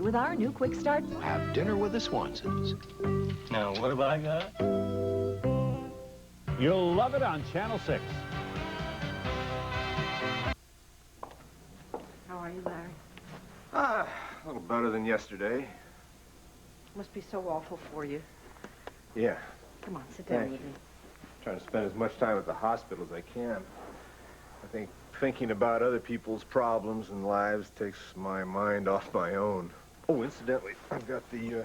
with our new Quick Start. Have dinner with the Swansons. Now, what have I got? You'll love it on Channel 6. How are you, Larry? A little better than yesterday. Must be so awful for you. Yeah. Come on, sit down with me. Trying to spend as much time at the hospital as I can. I think thinking about other people's problems and lives takes my mind off my own. Oh, incidentally, I've got the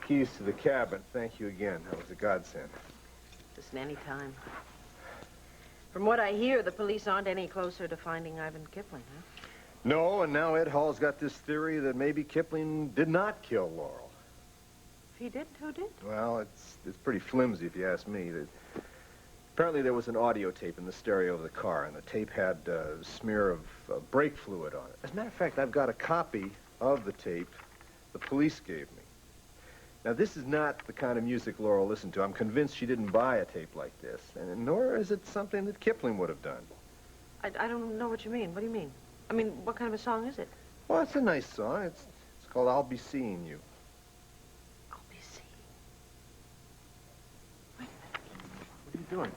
keys to the cabin. Thank you again. That was a godsend. Just any time. From what I hear, the police aren't any closer to finding Ivan Kipling, huh? No, and now Ed Hall's got this theory that maybe Kipling did not kill Laurel. If he did, who did? Well, it's pretty flimsy if you ask me. Apparently there was an audio tape in the stereo of the car, and the tape had a smear of brake fluid on it. As a matter of fact, I've got a copy of the tape the police gave me. Now, this is not the kind of music Laurel listened to. I'm convinced she didn't buy a tape like this, and nor is it something that Kipling would have done. I don't know what you mean. What do you mean? I mean, what kind of a song is it? Well, it's a nice song. It's called I'll Be Seeing You. I'll be seeing. Wait a minute. What are you doing?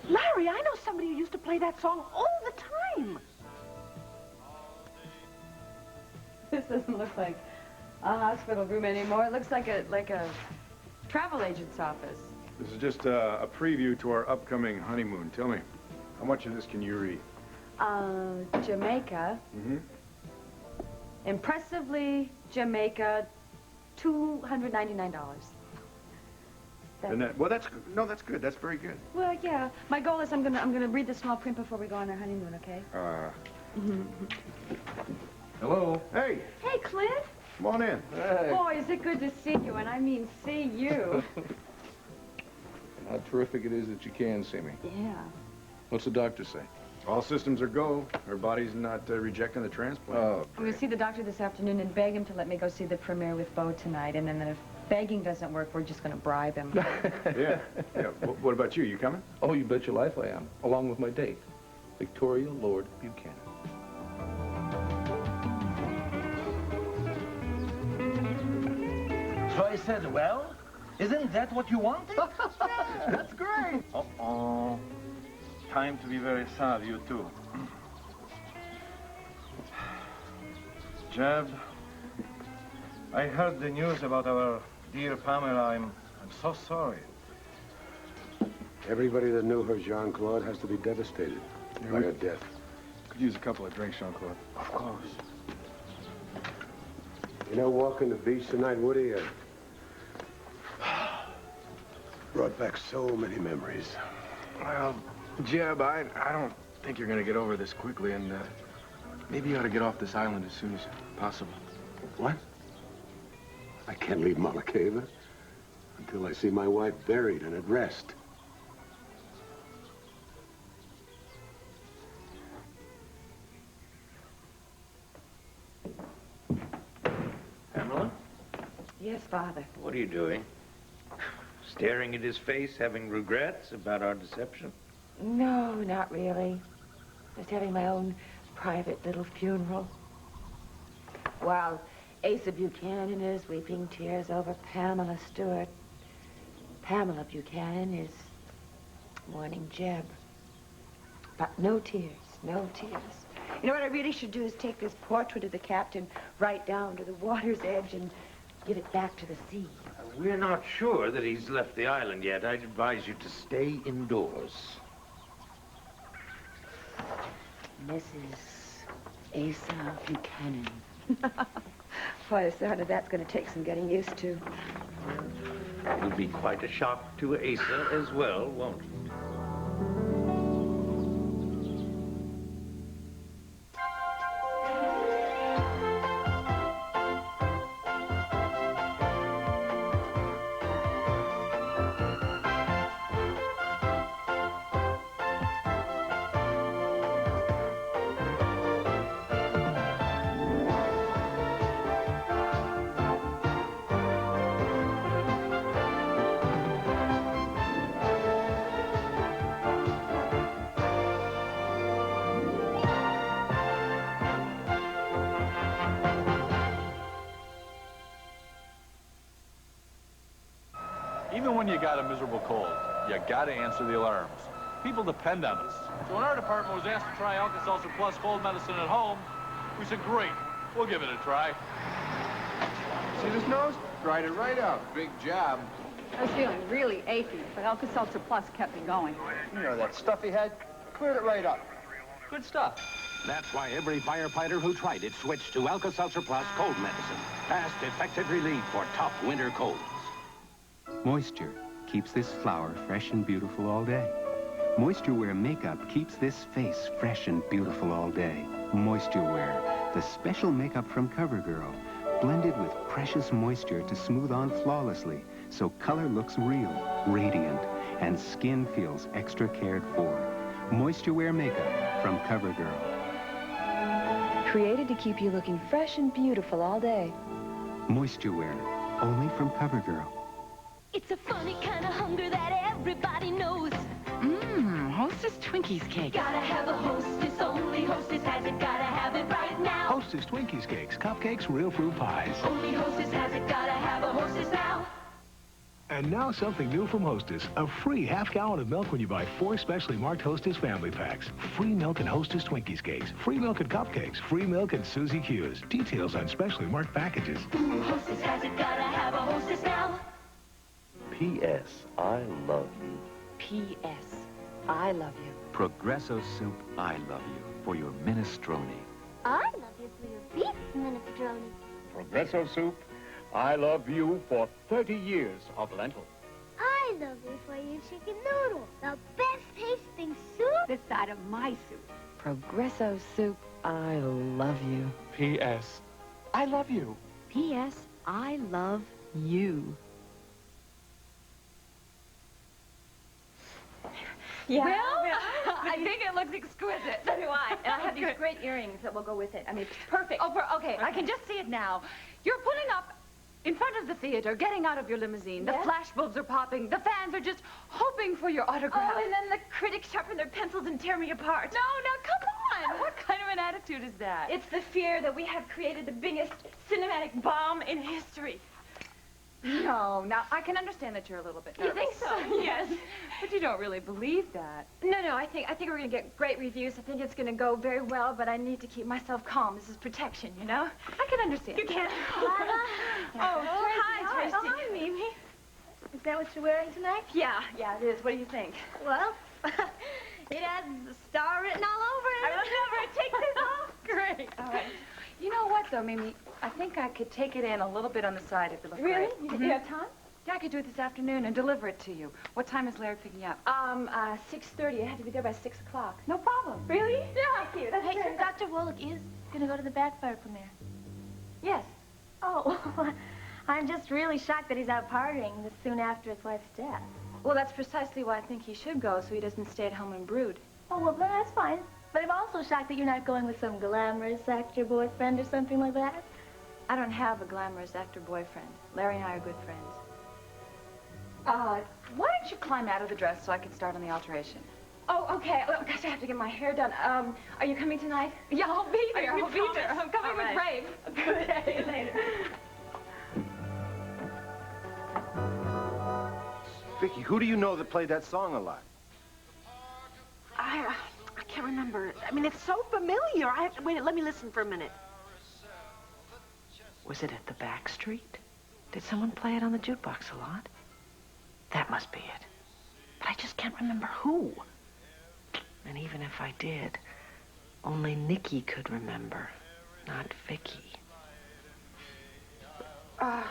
Larry, I know somebody who used to play that song all the time. This doesn't look like a hospital room anymore. It looks like a travel agent's office. This is just a preview to our upcoming honeymoon. Tell me, how much of this can you read? Jamaica. Mm-hmm. Impressively, Jamaica, $299. Well, that's good. That's very good. Well, yeah. My goal is I'm gonna read the small print before we go on our honeymoon. Okay. Hello. Hey. Hey, Clint. Come on in. Hey. Boy, is it good to see you, and I mean see you. How terrific it is that you can see me. Yeah. What's the doctor say? All systems are go. Her body's not rejecting the transplant. Oh, I'm gonna see the doctor this afternoon and beg him to let me go see the premiere with Bo tonight, and then if begging doesn't work, we're just gonna bribe him. Yeah. What about you? You coming? Oh, you bet your life I am, along with my date, Victoria Lord Buchanan. So I said, well, isn't that what you wanted? That's great. Uh-oh. Time to be very sad, you too. Jeb, I heard the news about our dear Pamela. I'm so sorry. Everybody that knew her, Jean-Claude, has to be devastated by her death. Could use a couple of drinks, Jean-Claude. Of course. You know, walking the beach tonight, Woody, brought back so many memories. Well, Jeb, I don't think you're going to get over this quickly, and maybe you ought to get off this island as soon as possible. What? I can't leave Malakeva until I see my wife buried and at rest. Pamela? Yes, Father. What are you doing? Staring at his face, having regrets about our deception? No, not really. Just having my own private little funeral. While Asa Buchanan is weeping tears over Pamela Stewart, Pamela Buchanan is mourning Jeb. But no tears, no tears. You know what I really should do is take this portrait of the captain right down to the water's edge and give it back to the sea. We're not sure that he's left the island yet. I'd advise you to stay indoors. Mrs. Asa Buchanan. Boy, the sound of that's going to take some getting used to. It'll be quite a shock to Asa as well, won't it? Even when you got a miserable cold, you gotta answer the alarms. People depend on us. So when our department was asked to try Alka-Seltzer Plus cold medicine at home, we said, great, we'll give it a try. See this nose? Dried it right out. Big job. I was feeling really achy, but Alka-Seltzer Plus kept me going. You know, that stuff he had cleared it right up. Good stuff. That's why every firefighter who tried it switched to Alka-Seltzer Plus cold medicine. Fast, effective relief for tough winter colds. Moisture keeps this flower fresh and beautiful all day. Moisture Wear makeup keeps this face fresh and beautiful all day. Moisture Wear, the special makeup from CoverGirl, blended with precious moisture to smooth on flawlessly, so color looks real, radiant, and skin feels extra cared for. Moisture Wear makeup from CoverGirl. Created to keep you looking fresh and beautiful all day. Moisture Wear, only from CoverGirl. It's a funny kind of hunger that everybody knows. Hostess Twinkies cake. Gotta have a Hostess, only Hostess has it, gotta have it right now. Hostess Twinkies cakes, cupcakes, real fruit pies. Only Hostess has it, gotta have a Hostess now. And now something new from Hostess, a free half-gallon of milk when you buy 4 specially marked Hostess family packs. Free milk and Hostess Twinkies cakes, free milk and cupcakes, free milk and Susie Q's. Details on specially marked packages. Hostess has it, gotta have a Hostess now. P.S. I love you. P.S. I love you. Progresso Soup, I love you for your minestrone. I love you for your beef minestrone. Progresso Soup, I love you for 30 years of lentil. I love you for your chicken noodle, the best tasting soup this side of my soup. Progresso Soup, I love you. P.S. I love you. P.S. I love you. Yeah. Well, I think it looks exquisite. So do I. And I have these great earrings that will go with it. I mean, it's perfect. Oh, okay. I can just see it now. You're pulling up in front of the theater, getting out of your limousine. The flash bulbs are popping. The fans are just hoping for your autograph. Oh, and then the critics sharpen their pencils and tear me apart. No, come on. What kind of an attitude is that? It's the fear that we have created the biggest cinematic bomb in history. No, now, I can understand that you're a little bit nervous. You think so? Yes. But you don't really believe that. No, I think we're going to get great reviews. I think it's going to go very well, but I need to keep myself calm. This is protection, you know? I can understand. You can. Hi, Tracy. Oh, hi, Mimi. Is that what you're wearing tonight? Yeah, it is. What do you think? Well, it has the star written all over it. I will never take this off. Great. All right. You know what, though, Mimi? I think I could take it in a little bit on the side if it looked Really? great. You have time? Yeah, I could do it this afternoon and deliver it to you. What time is Larry picking you up? 6:30. I have to be there by 6 o'clock. No problem. Really? Yeah. Thank you. That's Hey, great. Dr. Wallach is going to go to the Backfire premiere. Yes. Oh, I'm just really shocked that he's out partying this soon after his wife's death. Well, that's precisely why I think he should go, so he doesn't stay at home and brood. Oh, well, that's fine. But I'm also shocked that you're not going with some glamorous actor boyfriend or something like that. I don't have a glamorous actor boyfriend. Larry and I are good friends. Why don't you climb out of the dress so I can start on the alteration? Oh, okay. Oh, gosh, I have to get my hair done. Are you coming tonight? Yeah, I'll be there. You I'll be there. promise? I'm coming All with right. Brave. Good. See you later. Vicky, who do you know that played that song a lot? I can't remember. I mean, it's so familiar. I have to wait. Let me listen for a minute. Was it at the back street? Did someone play it on the jukebox a lot? That must be it. But I just can't remember who. And even if I did, only Nikki could remember, not Vicky. I'm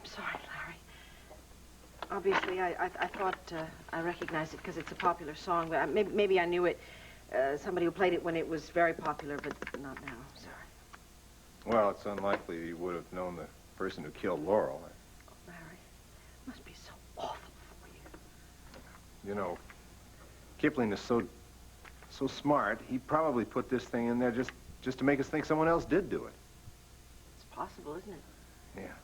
sorry, Larry. Obviously, I thought I recognized it because it's a popular song, but maybe I knew it. Somebody who played it when it was very popular, but not now. Sorry. Well, it's unlikely you would have known the person who killed Laurel. Larry, it must be so awful for you. You know, Kipling is so smart, he probably put this thing in there just to make us think someone else did do it. It's possible, isn't it? Yeah.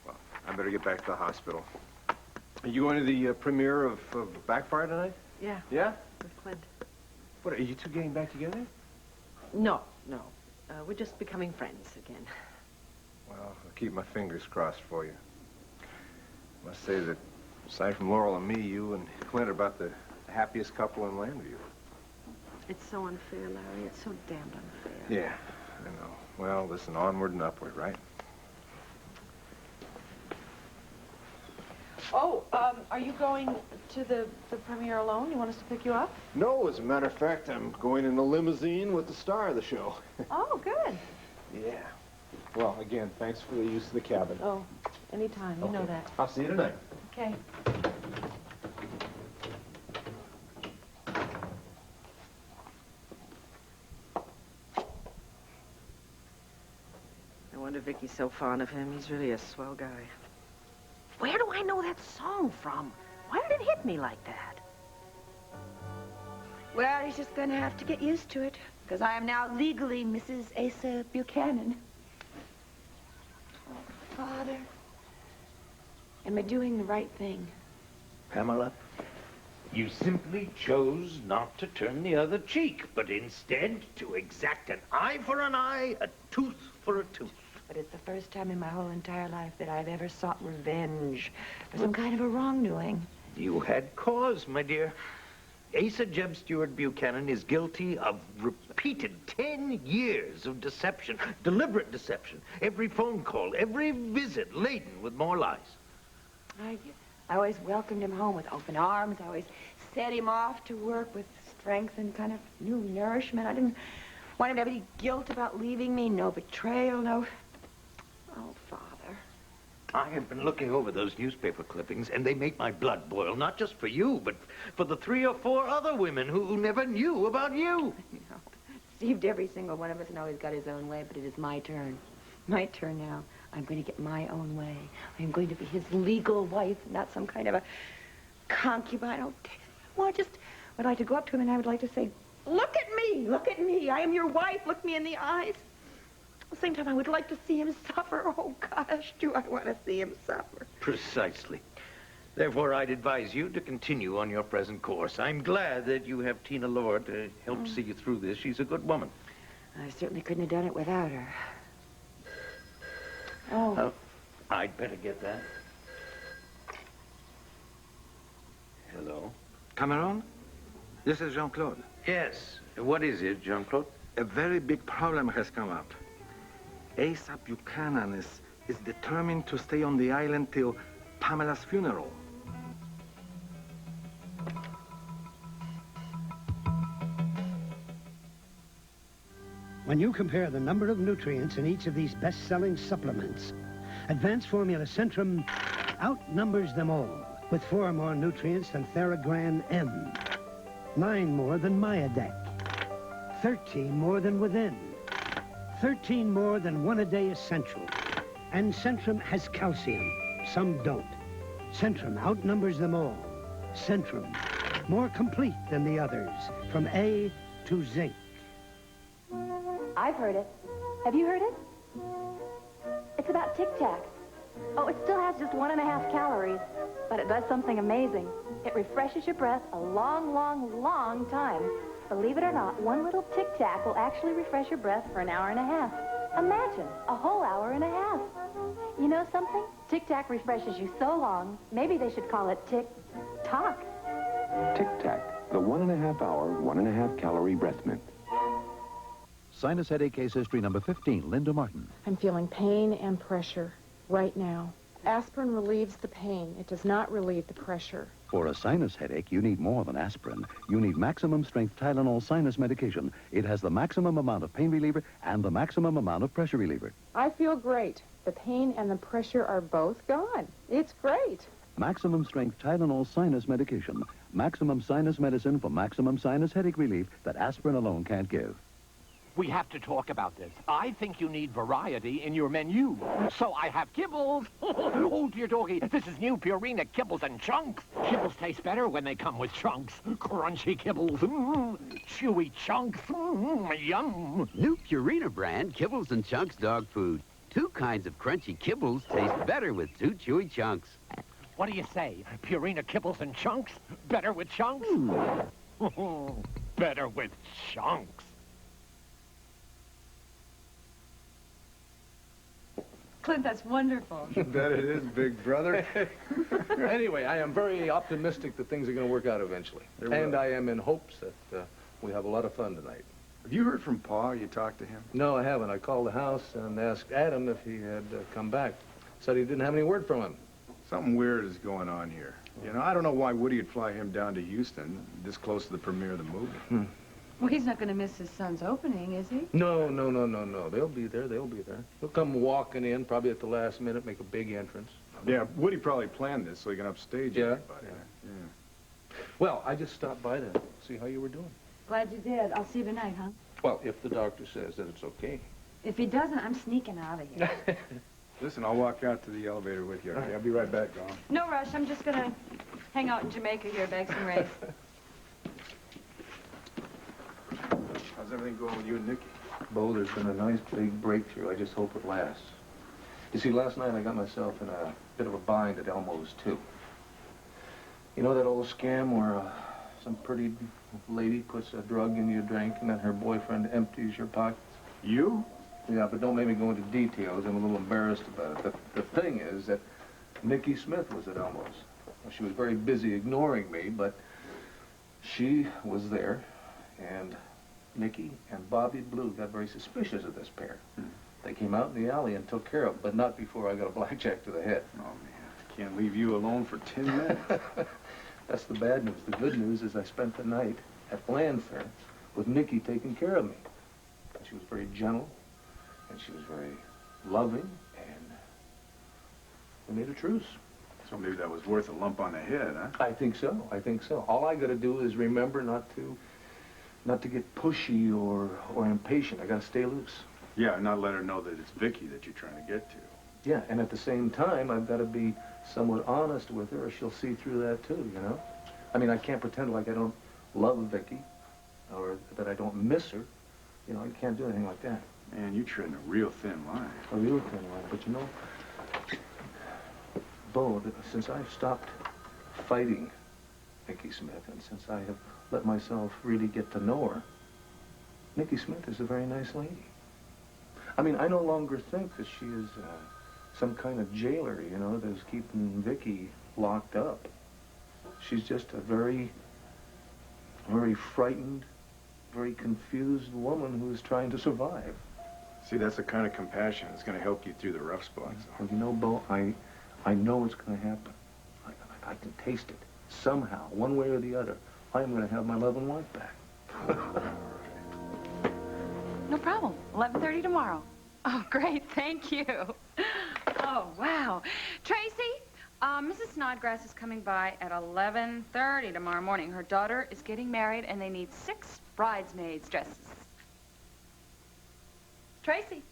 Well, I better get back to the hospital. Are you going to the premiere of Backfire tonight? Yeah. Yeah? With Clint. What, are you two getting back together? No. We're just becoming friends again. Well, I'll keep my fingers crossed for you. I must say that, aside from Laurel and me, you and Clint are about the happiest couple in Landview. It's so unfair, Larry. It's so damned unfair. Yeah, I know. Well, listen, onward and upward, right? Oh, are you going to the premiere alone? You want us to pick you up? No, as a matter of fact, I'm going in a limousine with the star of the show. Oh, good. Yeah. Well, again, thanks for the use of the cabin. Oh, anytime. You know that. I'll see you tonight. Okay. No wonder Vicky's so fond of him. He's really a swell guy. Where do I know that song from? Why did it hit me like that? Well, he's just gonna have to get used to it, because I am now legally Mrs. Asa Buchanan. Oh, Father, am I doing the right thing? Pamela, you simply chose not to turn the other cheek, but instead to exact an eye for an eye, a tooth for a tooth. But it's the first time in my whole entire life that I've ever sought revenge for some kind of a wrongdoing. You had cause, my dear. Asa Jeb Stewart Buchanan is guilty of repeated 10 years of deception, deliberate deception. Every phone call, every visit laden with more lies. I always welcomed him home with open arms. I always set him off to work with strength and kind of new nourishment. I didn't want him to have any guilt about leaving me, no betrayal, no... Oh, Father. I have been looking over those newspaper clippings, and they make my blood boil, not just for you, but for the 3 or 4 other women who never knew about you. No. Steve, every single one of us knows he's got his own way, but it is my turn. My turn now. I'm going to get my own way. I'm going to be his legal wife, not some kind of a concubine. Oh, well, I just would like to go up to him and I would like to say, look at me, look at me. I am your wife. Look me in the eyes. At the same time, I would like to see him suffer. Oh, gosh, do I want to see him suffer. Precisely. Therefore, I'd advise you to continue on your present course. I'm glad that you have Tina Lord to help see you through this. She's a good woman. I certainly couldn't have done it without her. Oh. I'd better get that. Hello? Cameron? This is Jean-Claude. Yes. What is it, Jean-Claude? A very big problem has come up. Asa Buchanan is determined to stay on the island till Pamela's funeral. When you compare the number of nutrients in each of these best-selling supplements, Advanced Formula Centrum outnumbers them all, with 4 more nutrients than Theragran M, 9 more than Myadec, 13 more than Within, 13 more than One-A-Day Essential. And Centrum has calcium. Some don't. Centrum outnumbers them all. Centrum, more complete than the others, from A to zinc. I've heard it. Have you heard it? It's about Tic Tac. Oh, it still has just 1.5 calories, but it does something amazing. It refreshes your breath a long, long, long time. Believe it or not, one little Tic Tac will actually refresh your breath for an hour and a half. Imagine, a whole hour and a half. You know something? Tic Tac refreshes you so long, maybe they should call it Tic Toc. Tic Tac, the 1.5 hour, 1.5 calorie breath mint. Sinus headache case history number 15, Linda Martin. I'm feeling pain and pressure right now. Aspirin relieves the pain. It does not relieve the pressure. For a sinus headache, you need more than aspirin. You need maximum strength Tylenol sinus medication. It has the maximum amount of pain reliever and the maximum amount of pressure reliever. I feel great. The pain and the pressure are both gone. It's great. Maximum strength Tylenol sinus medication. Maximum sinus medicine for maximum sinus headache relief that aspirin alone can't give. We have to talk about this. I think you need variety in your menu. So I have kibbles. Oh, dear doggy, this is new Purina Kibbles and Chunks. Kibbles taste better when they come with chunks. Crunchy kibbles. Chewy chunks. Yum. New Purina brand Kibbles and Chunks dog food. 2 kinds of crunchy kibbles taste better with 2 chewy chunks. What do you say? Purina Kibbles and Chunks? Better with chunks? Better with chunks. Clint, that's wonderful. Bet it is, big brother. Anyway, I am very optimistic that things are going to work out eventually. And I am in hopes that we have a lot of fun tonight. Have you heard from Pa? You talked to him? No, I haven't. I called the house and asked Adam if he had come back. Said he didn't have any word from him. Something weird is going on here. You know, I don't know why Woody would fly him down to Houston, this close to the premiere of the movie. Well, he's not going to miss his son's opening, is he? No. They'll be there. They'll come walking in, probably at the last minute, make a big entrance. Yeah, Woody probably planned this so he can upstage everybody. Yeah. Well, I just stopped by to see how you were doing. Glad you did. I'll see you tonight, huh? Well, if the doctor says that it's okay. If he doesn't, I'm sneaking out of here. Listen, I'll walk out to the elevator with you. Okay, I'll be right back, Dawn. No rush. I'm just going to hang out in Jamaica here, bag some rays. How's everything going with you and Nicky? Bo, there's been a nice big breakthrough. I just hope it lasts. You see, last night I got myself in a bit of a bind at Elmo's, too. You know that old scam where some pretty lady puts a drug in your drink and then her boyfriend empties your pockets? You? Yeah, but don't make me go into details. I'm a little embarrassed about it. The thing is that Nicky Smith was at Elmo's. Well, she was very busy ignoring me, but she was there, and Nicky and Bobby Blue got very suspicious of this pair. They came out in the alley and took care of it, but not before I got a blackjack to the head. Oh, man, I can't leave you alone for 10 minutes. That's the bad news. The good news is I spent the night at Landfair with Nicky taking care of me. And she was very gentle, and she was very loving, and we made a truce. So maybe that was worth a lump on the head, huh? I think so. All I got to do is remember not to get pushy or impatient. I got to stay loose. Yeah, and not let her know that it's Vicky that you're trying to get to. Yeah, and at the same time, I've got to be somewhat honest with her, or she'll see through that too, you know? I mean, I can't pretend like I don't love Vicky, or that I don't miss her. You know, I can't do anything like that. Man, you're treading a real thin line. A real thin line, but you know, Bo, since I've stopped fighting Nicky Smith, and since I have let myself really get to know her, Nicky Smith is a very nice lady. I mean, I no longer think that she is some kind of jailer, you know, that's keeping Vicky locked up. She's just a very, very frightened, very confused woman who is trying to survive. See, that's the kind of compassion that's going to help you through the rough spots. Well, you know, Bo, I know it's going to happen. I can taste it. Somehow, one way or the other, I am going to have my loving wife back. No problem. 11:30 tomorrow. Oh, great. Thank you. Oh, wow. Tracy, Mrs. Snodgrass is coming by at 11:30 tomorrow morning. Her daughter is getting married, and they need 6 bridesmaids' dresses. Tracy.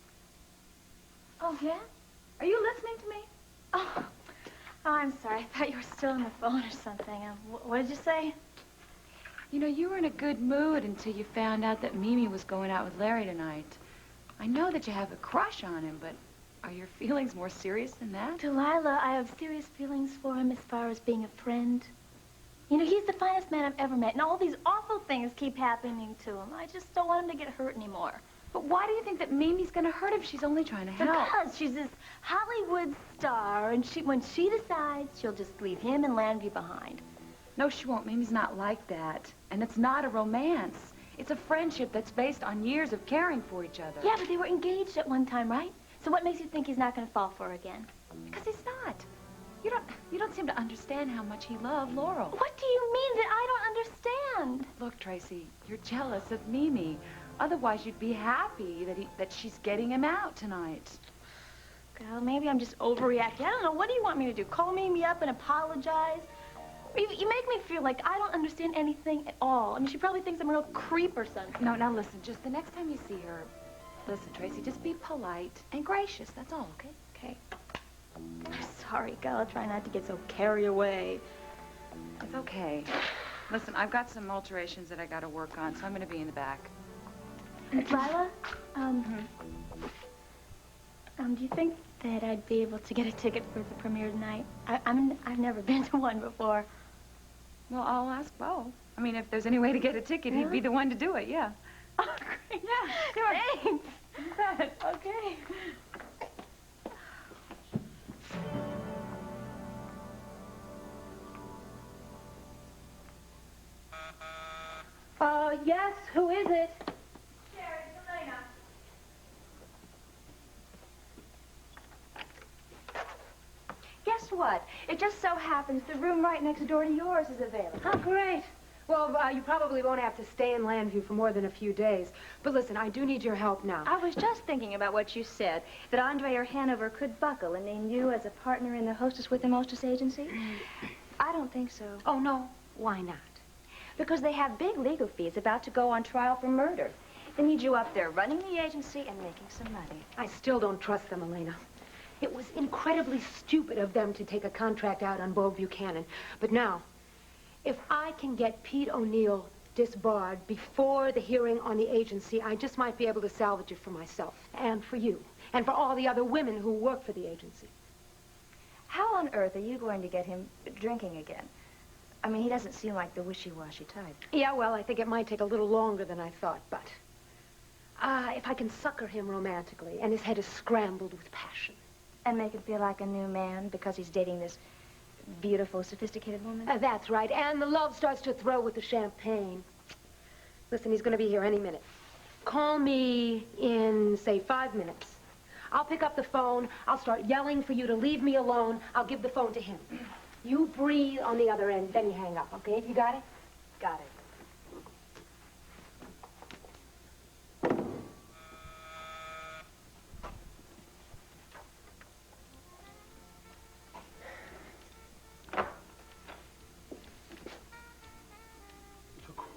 Oh, yeah? Are you listening to me? Oh, I'm sorry. I thought you were still on the phone or something. What did you say? You know, you were in a good mood until you found out that Mimi was going out with Larry tonight. I know that you have a crush on him, but are your feelings more serious than that? Delilah, I have serious feelings for him as far as being a friend. You know, he's the finest man I've ever met, and all these awful things keep happening to him. I just don't want him to get hurt anymore. But why do you think that Mimi's going to hurt him? She's only trying to help. Because she's this Hollywood star, and when she decides, she'll just leave him and Landry behind. No, she won't. Mimi's not like that. And it's not a romance. It's a friendship that's based on years of caring for each other. Yeah, but they were engaged at one time, right? So what makes you think he's not going to fall for her again? Because he's not. You don't seem to understand how much he loved Laurel. What do you mean that I don't understand? Look, Tracy, you're jealous of Mimi. Otherwise, you'd be happy that she's getting him out tonight. Girl, maybe I'm just overreacting. I don't know. What do you want me to do? Call Mimi up and apologize? You make me feel like I don't understand anything at all. I mean, she probably thinks I'm a real creep or something. No, now listen, just the next time you see her, listen, Tracy, just be polite and gracious. That's all, okay? Okay. I'm sorry, girl. I'll try not to get so carried away. It's okay. Listen, I've got some alterations that I got to work on, so I'm going to be in the back. Lila, do you think that I'd be able to get a ticket for the premiere tonight? I've never been to one before. Well, I'll ask Bo. I mean, if there's any way to get a ticket, he'd be the one to do it, yeah. Oh, great. Yeah, thanks. You bet. Okay. it? Guess what? It just so happens the room right next door to yours is available. Oh, great. Well, you probably won't have to stay in Landview for more than a few days. But listen, I do need your help now. I was just thinking about what you said, that Andre or Hanover could buckle and name you as a partner in the Hostess with the Mostess agency. I don't think so. Oh, no? Why not? Because they have big legal fees about to go on trial for murder. They need you up there running the agency and making some money. I still don't trust them, Elena. It was incredibly stupid of them to take a contract out on Bo Buchanan. But now, if I can get Pete O'Neill disbarred before the hearing on the agency, I just might be able to salvage it for myself and for you and for all the other women who work for the agency. How on earth are you going to get him drinking again? I mean, he doesn't seem like the wishy-washy type. Yeah, well, I think it might take a little longer than I thought, but if I can sucker him romantically and his head is scrambled with passion. And make him feel like a new man because he's dating this beautiful, sophisticated woman? That's right, and the love starts to throw with the champagne. Listen, he's going to be here any minute. Call me in, say, 5 minutes. I'll pick up the phone. I'll start yelling for you to leave me alone. I'll give the phone to him. You breathe on the other end, then you hang up, okay? You got it? Got it.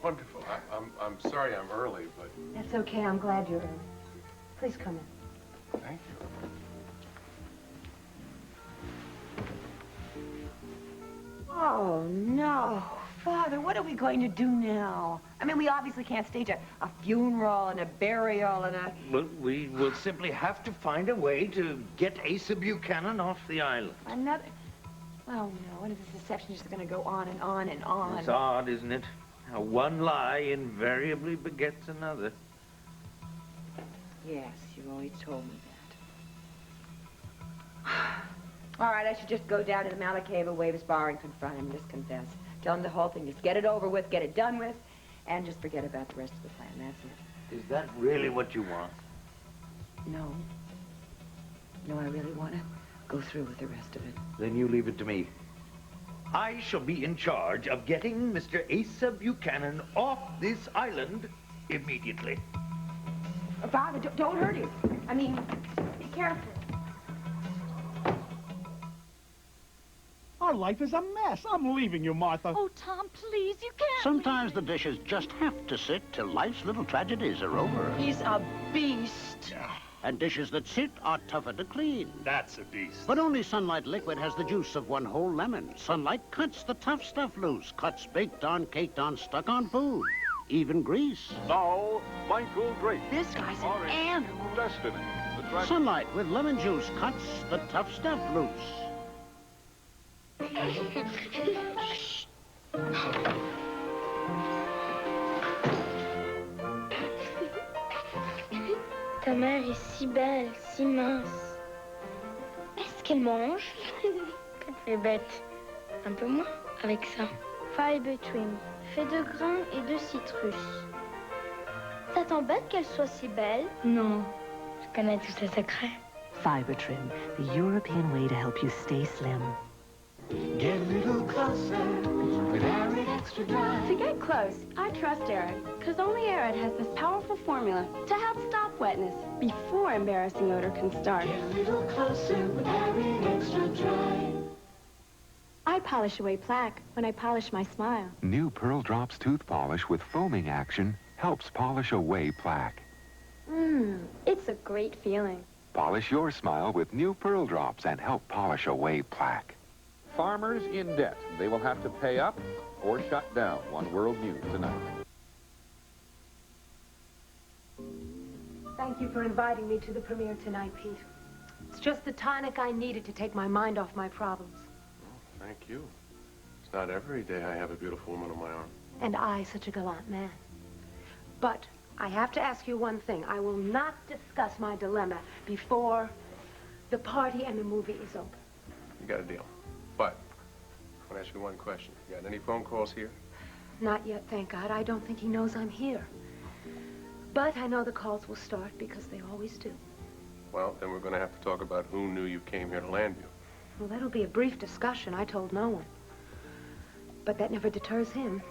Wonderful. I'm sorry I'm early, but... That's okay. I'm glad you're early. Please come in. Thank you. Oh, no. Father, what are we going to do now? I mean, we obviously can't stage a funeral and a burial and a... Well, we will simply have to find a way to get Asa Buchanan off the island. Another... Oh, no. And this deception is just going to go on and on and on. It's odd, isn't it? How one lie invariably begets another. Yes, you always told me that. All right, I should just go down to the Malacava, wave his bar, and confront him, just confess. Tell him the whole thing, just get it over with, get it done with, and just forget about the rest of the plan. That's it. Is that really what you want? No. No, I really want to go through with the rest of it. Then you leave it to me. I shall be in charge of getting Mr. Asa Buchanan off this island immediately. Father, don't hurt him. I mean, be careful. Our life is a mess. I'm leaving you, Martha. Oh, Tom, please, you can't. Sometimes the dishes just have to sit till life's little tragedies are over. He's a beast. And dishes that sit are tougher to clean. That's a beast. But only Sunlight Liquid has the juice of one whole lemon. Sunlight cuts the tough stuff loose. Cuts baked on, caked on, stuck on food. Even grease. Now, Michael Drake. This guy's an animal. Destiny. Sunlight with lemon juice cuts the tough stuff loose. Ta mère est si belle, si mince. Est-ce qu'elle mange? Elle est bête. Un peu moins avec ça. Fiber Trim, fait de grains et de citrus. Ça t'embête qu'elle soit si belle? Non, je connais tous ses secrets. Fiber Trim, the European way to help you stay slim. Get a little closer with Arid Extra Dry. To get close, I trust Arid, because only Arid has this powerful formula to help stop wetness before embarrassing odor can start. Get a little closer with Arid Extra Dry. I polish away plaque when I polish my smile. New Pearl Drops tooth polish with foaming action helps polish away plaque. It's a great feeling. Polish your smile with new Pearl Drops and help polish away plaque. Farmers in debt. They will have to pay up or shut down. One World News tonight. Thank you for inviting me to the premiere tonight, Pete. It's just the tonic I needed to take my mind off my problems. Thank you. It's not every day I have a beautiful woman on my arm. And I, such a gallant man. But I have to ask you one thing. I will not discuss my dilemma before the party and the movie is over. You got a deal. But I want to ask you one question. You got any phone calls here? Not yet, thank God. I don't think he knows I'm here. But I know the calls will start because they always do. Well, then we're going to have to talk about who knew you came here to Landview. Well, that'll be a brief discussion. I told no one. But that never deters him.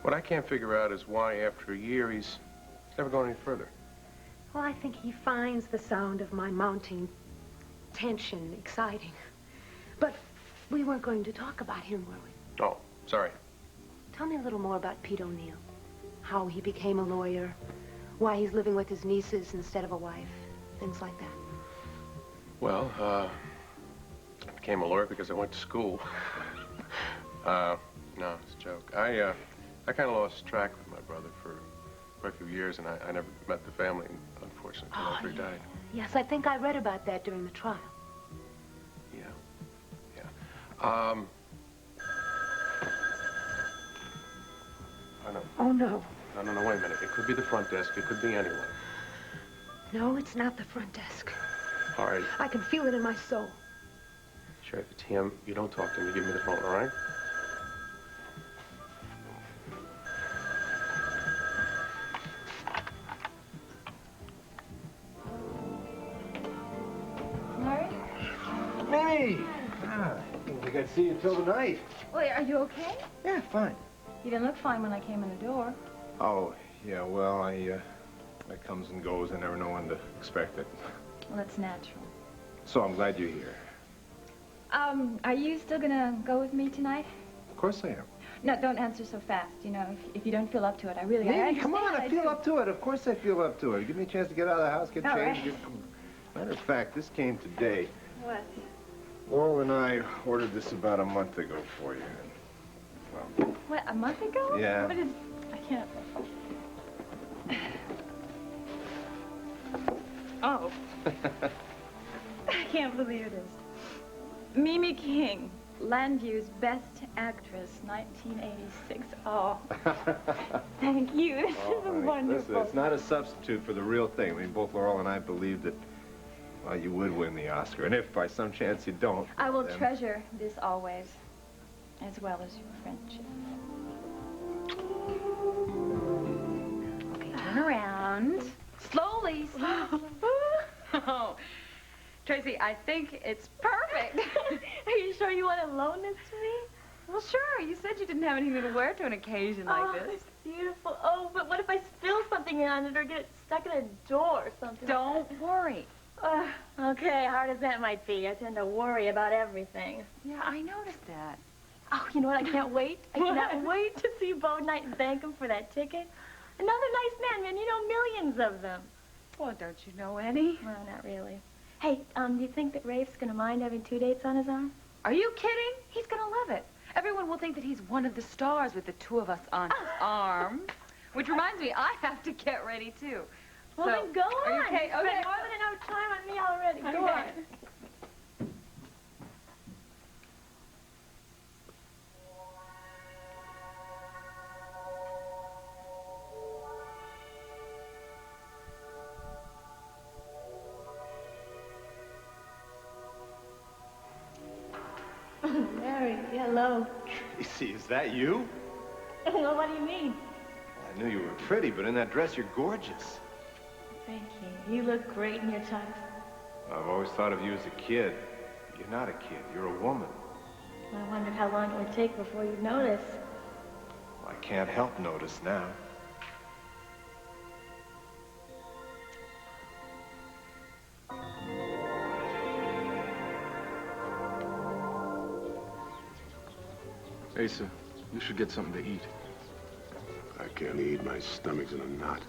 What I can't figure out is why, after a year, he's never gone any further. Well, I think he finds the sound of my mounting tension exciting. But we weren't going to talk about him, were we? Oh, sorry. Tell me a little more about Pete O'Neill. How he became a lawyer. Why he's living with his nieces instead of a wife. Things like that. Well, I became a lawyer because I went to school. No, it's a joke. I kind of lost track with my brother for quite a few years, and I never met the family, unfortunately, until after he died. Yes, I think I read about that during the trial. I know. Oh, no. No, wait a minute. It could be the front desk. It could be anyone. No, it's not the front desk. All right. I can feel it in my soul. Sure, if it's him, you don't talk to me. Give me the phone, all right? Mimi! I didn't think I'd see you till tonight. Wait, are you okay? Yeah, fine. You didn't look fine when I came in the door. Oh, yeah, well, that comes and goes. I never know when to expect it. Well, that's natural. So I'm glad you're here. Are you still gonna go with me tonight? Of course I am. No, don't answer so fast. You know, if you don't feel up to it, I really... Mimi, come on, I feel up to it. Of course I feel up to it. Give me a chance to get out of the house, get All changed. right. Matter of fact, this came today. What? Laurel and I ordered this about a month ago for you. And, well, What, a month ago? Yeah. What is... I can't... Oh. I can't believe this. Mimi King, Landview's Best Actress, 1986. Oh. Thank you. This is wonderful. Listen, it's not a substitute for the real thing. I mean, both Laurel and I believe that, well, you would win the Oscar. And if by some chance you don't... I will then... treasure this always, as well as your friendship. Okay, turn around. Slowly, slowly. Oh, Tracy, I think it's perfect. Are you sure you want to loan this to me? Well, sure. You said you didn't have anything to wear to an occasion like this. It's beautiful. Oh, but what if I spill something on it or get it stuck in a door or something? Don't worry. Okay, hard as that might be. I tend to worry about everything. Yeah, I noticed that. Oh, you know what? I can't wait. I cannot wait to see Bo Knight and thank him for that ticket. Another nice man, man. You know, millions of them. Well, don't you know any? Well, not really. Hey, do you think that Rafe's gonna mind having 2 dates on his arm? Are you kidding? He's gonna love it. Everyone will think that he's one of the stars with the two of us on his arm. Which reminds me, I have to get ready, too. Well, So, then go on. are you okay? You spent Okay. more than enough time on me already. Go Okay. on. Mary, hello. Tracy, is that you? Well, what do you mean? I knew you were pretty, but in that dress, you're gorgeous. Thank you. You look great in your tux. I've always thought of you as a kid. You're not a kid. You're a woman. I wondered how long it would take before you'd notice. I can't help notice now. Asa, you should get something to eat. I can't eat. My stomach's in a knot.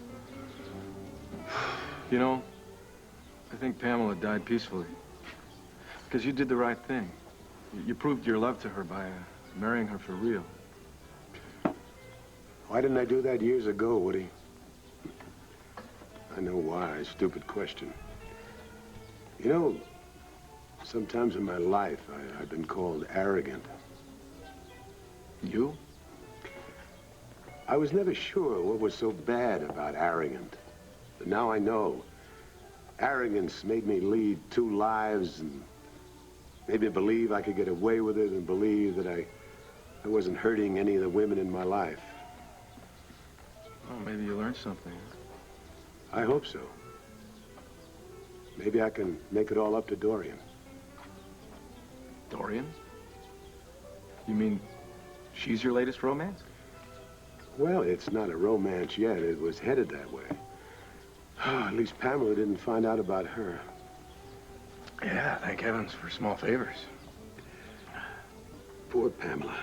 You know, I think Pamela died peacefully. Because you did the right thing. You proved your love to her by marrying her for real. Why didn't I do that years ago, Woody? I know why. Stupid question. You know, sometimes in my life, I've been called arrogant. You? I was never sure what was so bad about arrogant. But now I know. Arrogance made me lead 2 lives and made me believe I could get away with it and believe that I wasn't hurting any of the women in my life. Well, maybe you learned something. I hope so. Maybe I can make it all up to Dorian. Dorian? You mean she's your latest romance? Well, it's not a romance yet. It was headed that way. At least Pamela didn't find out about her. Yeah, thank heavens for small favors. Poor Pamela.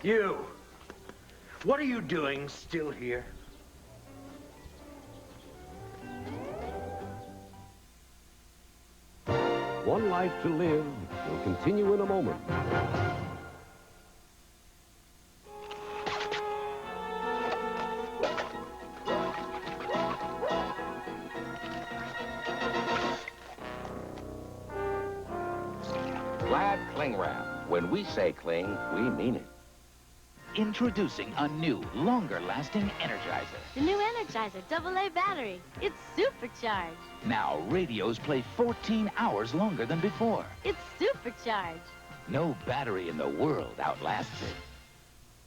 You! What are you doing still here? One Life to Live will continue in a moment. Glad Cling Wrap. When we say cling, we mean it. Introducing a new, longer-lasting Energizer. The new Energizer AA battery. It's supercharged. Now radios play 14 hours longer than before. It's supercharged. No battery in the world outlasts it.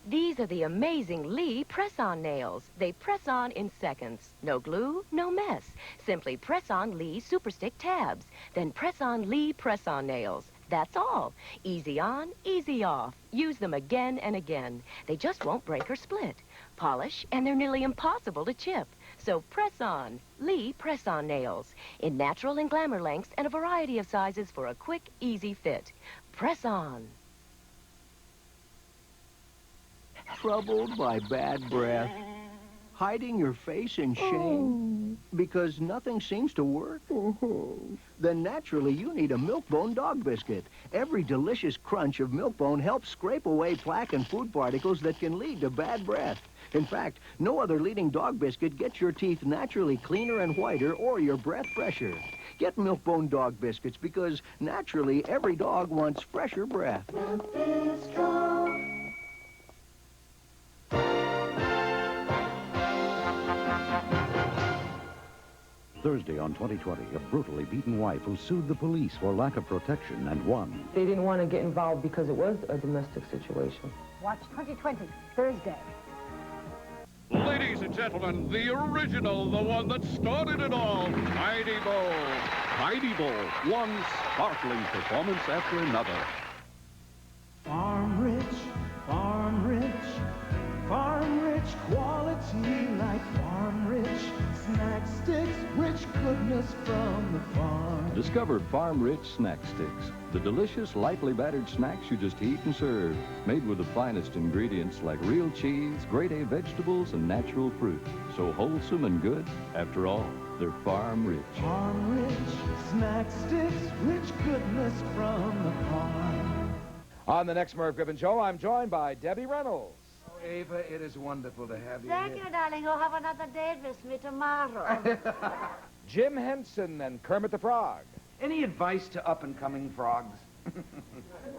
These are the amazing Lee press-on nails. They press on in seconds. No glue, no mess. Simply press on Lee Superstick tabs. Then press on Lee press-on nails. That's all. Easy on, easy off. Use them again and again. They just won't break or split. Polish, and they're nearly impossible to chip. So press on. Lee press-on nails. In natural and glamour lengths and a variety of sizes for a quick, easy fit. Press on. Troubled by bad breath? Hiding your face in shame? Because nothing seems to work? Then naturally you need a Milk-Bone dog biscuit. Every delicious crunch of Milk-Bone helps scrape away plaque and food particles that can lead to bad breath. In fact, no other leading dog biscuit gets your teeth naturally cleaner and whiter or your breath fresher. Get Milk-Bone dog biscuits because naturally every dog wants fresher breath. Thursday on 2020, a brutally beaten wife who sued the police for lack of protection and won. They didn't want to get involved because it was a domestic situation. Watch 2020, Thursday. Ladies and gentlemen, the original, the one that started it all, Heidi Bowl. Heidi Bowl, one sparkling performance after another. Farm rich, farm rich, farm rich quality like farm rich snack sticks, rich goodness from the farm. Discover Farm Rich Snack Sticks, the delicious, lightly battered snacks you just eat and serve, made with the finest ingredients like real cheese, grade A vegetables, and natural fruit. So wholesome and good. After all, they're Farm Rich. Farm rich snack sticks, rich goodness from the farm. On the next Merv Griffin Show, I'm joined by Debbie Reynolds. Ava, it is wonderful to have you Thank here. you, darling. You'll have another date with me tomorrow. Jim Henson and Kermit the Frog. Any advice to up-and-coming frogs?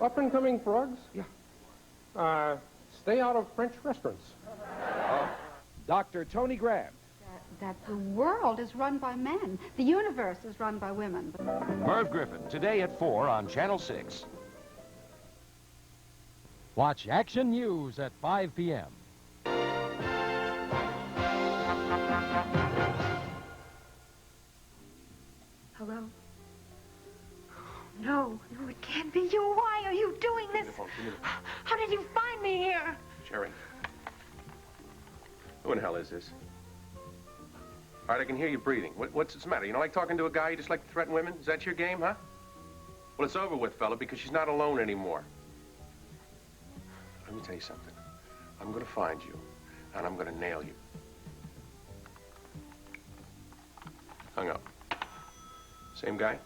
Up-and-coming frogs? Yeah. Stay out of French restaurants. Dr. Tony Grant. That the world is run by men. The universe is run by women. Merv Griffin, today at 4 on Channel 6. Watch Action News at 5 p.m. Hello? No, no, it can't be you. Why are you doing this? How did you find me here? Sherry. Who in hell is this? All right, I can hear you breathing. What's the matter? You don't like talking to a guy? You just like to threaten women? Is that your game, huh? Well, it's over with, fella, because she's not alone anymore. Let me tell you something. I'm going to find you, and I'm going to nail you. Hung up. Same guy?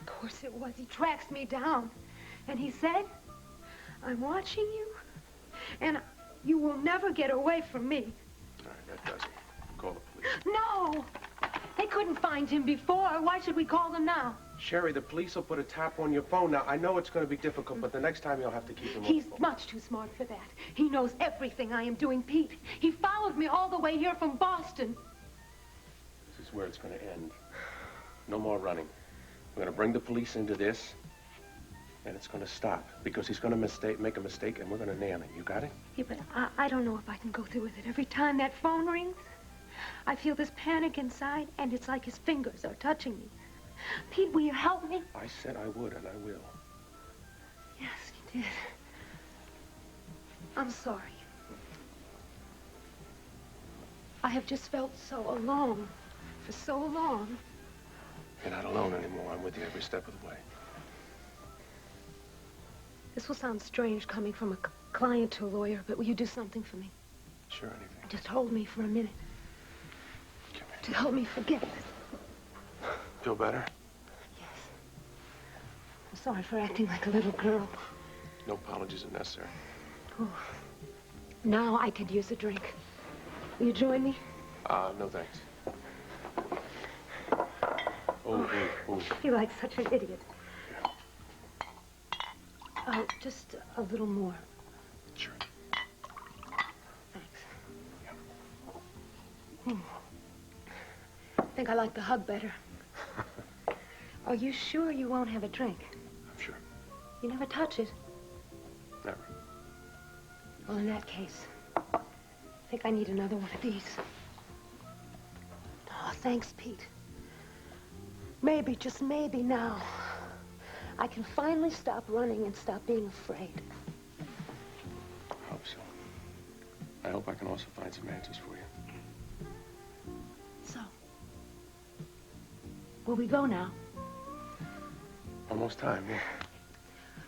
Of course it was. He tracks me down. And he said, I'm watching you, and you will never get away from me. All right, that does it. Call the police. No! They couldn't find him before. Why should we call them now? Sherry, the police will put a tap on your phone. Now, I know it's going to be difficult, but the next time you'll have to keep him on He's the phone. much too smart for that. He knows everything I am doing, Pete. He followed me all the way here from Boston. This is where it's going to end. No more running. We're going to bring the police into this, And it's going to stop because he's going to make a mistake and we're going to nail him. You got it? Yeah, but I don't know if I can go through with it. Every time that phone rings, I feel this panic inside, and it's like his fingers are touching me. Pete, will you help me? I said I would, and I will. Yes, you did. I'm sorry. I have just felt so alone for so long. You're not alone anymore. I'm with you every step of the way. This will sound strange coming from a client to a lawyer, but will you do something for me? Sure, anything. Just hold me for a minute. To help me forget this. Feel better? Yes. I'm sorry for acting like a little girl. No apologies are necessary. Oh. Now I could use a drink. Will you join me? No thanks. Oh. I feel like such an idiot. Oh, just a little more. Sure. Thanks. I think I like the hug better. Are you sure you won't have a drink? I'm sure. You never touch it? Never. Well, in that case, I think I need another one of these. Oh, thanks, Pete. Maybe, just maybe now, I can finally stop running and stop being afraid. I hope so. I hope I can also find some answers for you. So, will we go now? Almost time, yeah.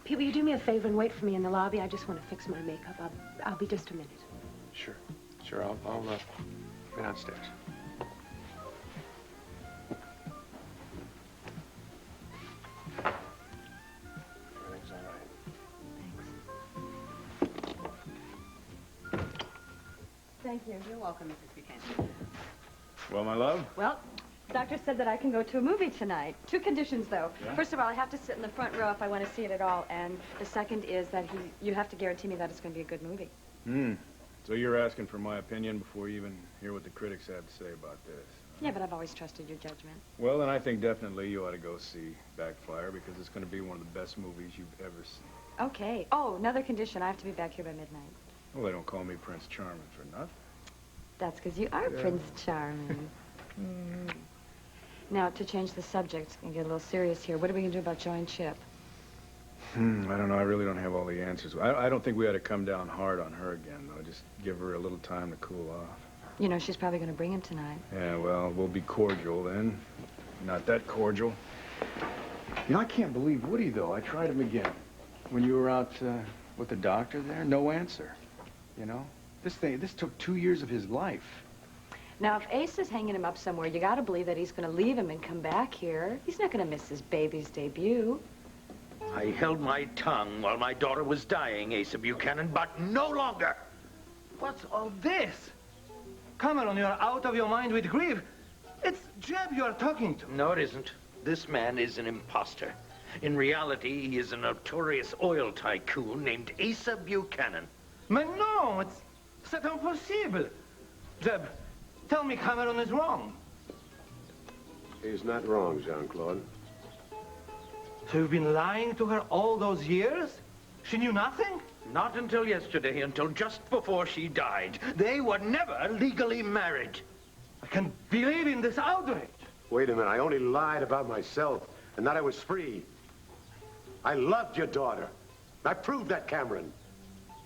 Pete, will you do me a favor and wait for me in the lobby? I just want to fix my makeup. I'll be just a minute. Sure. Sure, I'll be downstairs. Everything's all right. Thank you. You're welcome, Mrs. Buchanan. Well, my love? Well, doctor said that I can go to a movie tonight. 2 conditions, though. Yeah? First of all, I have to sit in the front row if I want to see it at all. And the second is that you have to guarantee me that it's going to be a good movie. So you're asking for my opinion before you even hear what the critics have to say about this? Yeah, but I've always trusted your judgment. Well, then I think definitely you ought to go see Backfire because it's going to be one of the best movies you've ever seen. Okay. Oh, another condition. I have to be back here by midnight. Well, they don't call me Prince Charming for nothing. That's because you are Prince Charming. Now, to change the subject and get a little serious here, what are we going to do about Joy and Chip? I don't know. I really don't have all the answers. I don't think we ought to come down hard on her again, though. Just give her a little time to cool off. You know, she's probably going to bring him tonight. Yeah, well, we'll be cordial then. Not that cordial. You know, I can't believe Woody, though. I tried him again. When you were out with the doctor there, no answer. You know? This took 2 years of his life. Now, if Ace is hanging him up somewhere, you got to believe that he's going to leave him and come back here. He's not going to miss his baby's debut. I held my tongue while my daughter was dying, Asa Buchanan, but no longer. What's all this? Cameron, you're out of your mind with grief. It's Jeb you're talking to. No, it isn't. This man is an imposter. In reality, he is a notorious oil tycoon named Asa Buchanan. Mais non, c'est impossible. Jeb, tell me Cameron is wrong. He's not wrong, Jean-Claude. So you've been lying to her all those years? She knew nothing? Not until yesterday, until just before she died. They were never legally married. I can't believe in this outrage. Wait a minute, I only lied about myself, and that I was free. I loved your daughter. I proved that, Cameron.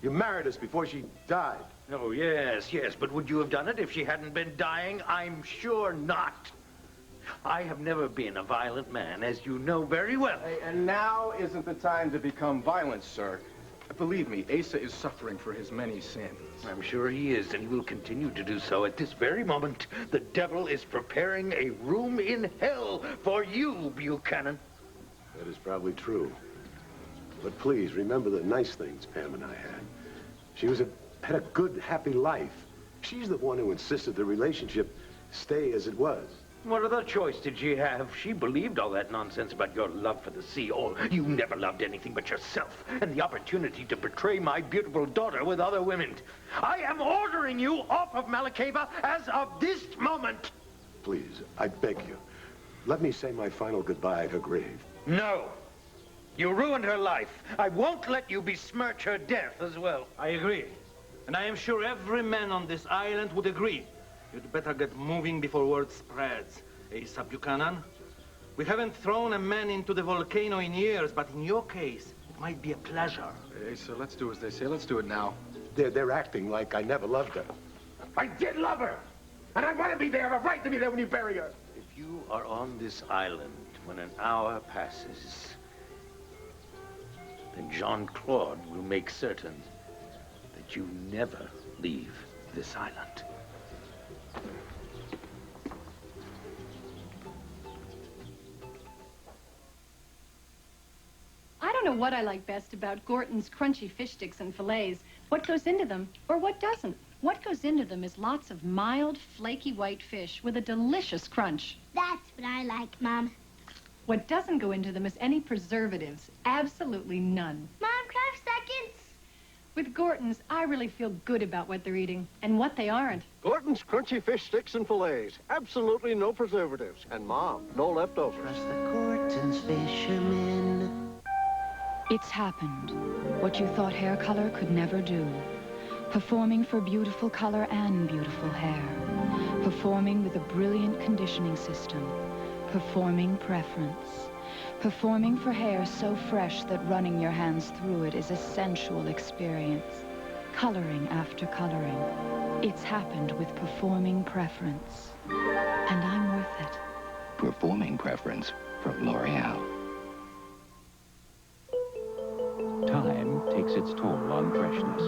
You married us before she died. Oh, yes, but would you have done it if she hadn't been dying? I'm sure not. I have never been a violent man, as you know very well. Hey, and now isn't the time to become violent, sir. Believe me, Asa is suffering for his many sins. I'm sure he is, and he will continue to do so. At this very moment, the devil is preparing a room in hell for you, Buchanan. That is probably true. But please, remember the nice things Pam and I had. She had a good, happy life. She's the one who insisted the relationship stay as it was. What other choice did she have? She believed all that nonsense about your love for the sea. Oh, you never loved anything but yourself and the opportunity to betray my beautiful daughter with other women. I am ordering you off of Malakeva as of this moment. Please, I beg you, let me say my final goodbye at her grave. No. You ruined her life. I won't let you besmirch her death as well. I agree. And I am sure every man on this island would agree. You'd better get moving before word spreads. Asa Buchanan? We haven't thrown a man into the volcano in years, but in your case, it might be a pleasure. Hey, so let's do as they say. Let's do it now. They're acting like I never loved her. I did love her! And I want to be there. I have a right to be there when you bury her. If you are on this island when an hour passes, then Jean-Claude will make certain that you never leave this island. I don't know what I like best about Gorton's crunchy fish sticks and fillets. What goes into them, or what doesn't? What goes into them is lots of mild, flaky white fish with a delicious crunch. That's what I like, Mom. What doesn't go into them is any preservatives. Absolutely none. Mom, can I have seconds? With Gorton's, I really feel good about what they're eating and what they aren't. Gorton's crunchy fish sticks and fillets. Absolutely no preservatives. And Mom, no leftovers. Trust the Gorton's fishermen. It's happened. What you thought hair color could never do. Performing for beautiful color and beautiful hair. Performing with a brilliant conditioning system. Performing preference. Performing for hair so fresh that running your hands through it is a sensual experience. Coloring after coloring. It's happened with Performing Preference. And I'm worth it. Performing Preference from L'Oreal. Time takes its toll on freshness.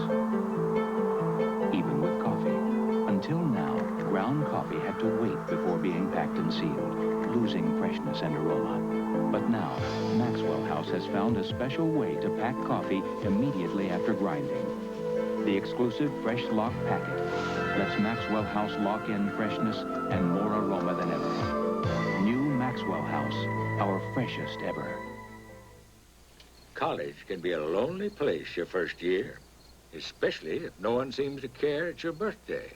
Even with coffee. Until now, ground coffee had to wait before being packed and sealed, losing freshness and aroma. But now, Maxwell House has found a special way to pack coffee immediately after grinding. The exclusive Fresh Lock packet lets Maxwell House lock in freshness and more aroma than ever. New Maxwell House, our freshest ever. College can be a lonely place your first year, especially if no one seems to care it's your birthday.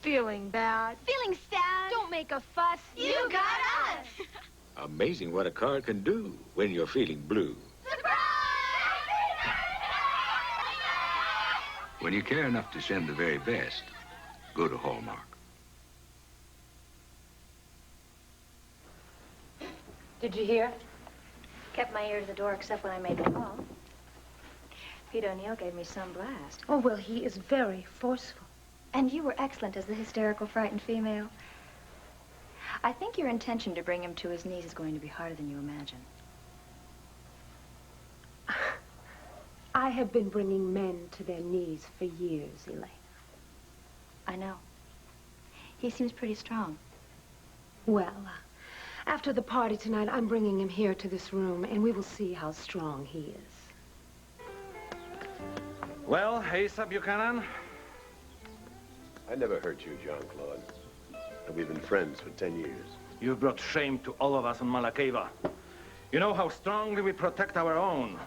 Feeling bad. Feeling sad. Don't make a fuss. You got us. Amazing what a car can do when you're feeling blue. When you care enough to send the very best, go to Hallmark. Did you hear? Kept my ear to the door except when I made the call. Pete O'Neill gave me some blast. Oh, well, he is very forceful. And you were excellent as the hysterical, frightened female. I think your intention to bring him to his knees is going to be harder than you imagine. I have been bringing men to their knees for years, Elaine. I know. He seems pretty strong. Well, after the party tonight, I'm bringing him here to this room, and we will see how strong he is. Well, Asa Buchanan? I never hurt you, Jean-Claude. And we've been friends for 10 years. You've brought shame to all of us in Malakeva. You know how strongly we protect our own.